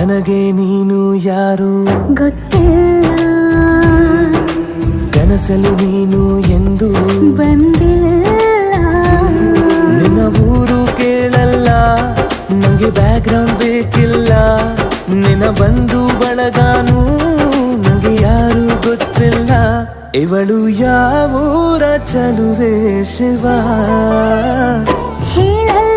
ನನಗೆ ನೀನು ಯಾರು ಗೊತ್ತಿಲ್ಲ, ಕನಸಲು ನೀನು ಎಂದು ಬಂದಿಲ್ಲ. ನಿನ್ನ ಊರು ಕೇಳಲ್ಲ, ನಂಗೆ ಬ್ಯಾಕ್ಗ್ರೌಂಡ್ ಬೇಕಿಲ್ಲ. ನಿನ್ನ ಬಂಧು ಬಳಗಾನು ನಂಗೆ ಯಾರು ಗೊತ್ತಿಲ್ಲ. ಇವಳು ಯಾವೂರ ಚಲುವೆ ಶಿವ ಹೇಳಲ್ಲ